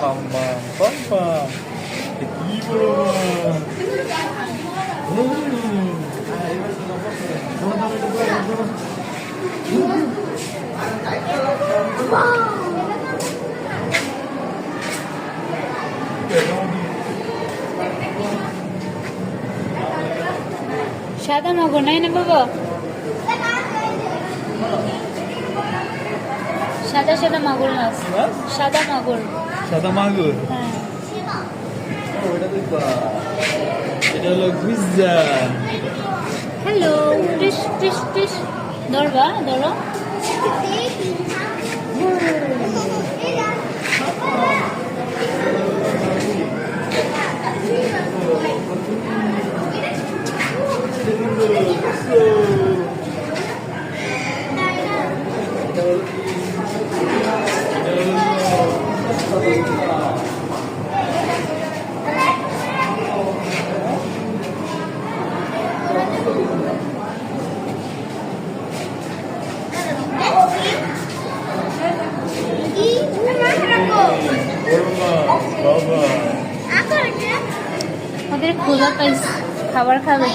পাম পাম পাম পাম কি বড় সাদা মাগুর নাই না বাবা? সাদা সাদা মাগুর মাছ, সাদা মাগুর। সাদা মাগুর? হ্যাঁ। এটা হলো গুইজা। হ্যালো, টিস টিস টিস। ধরবা, ধরো। ওদের ক্ষুধা পাইছে, খাবার খাবে।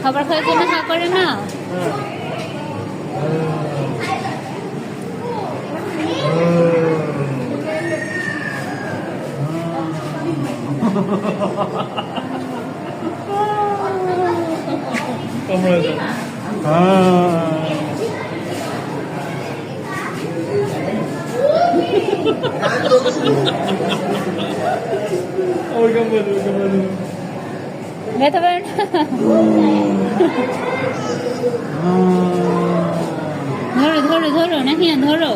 খাবার খাওয়ার জন্য হা করে না। ব্যথা পারে না। ধরো ধরো ধরো নাকি ধরো।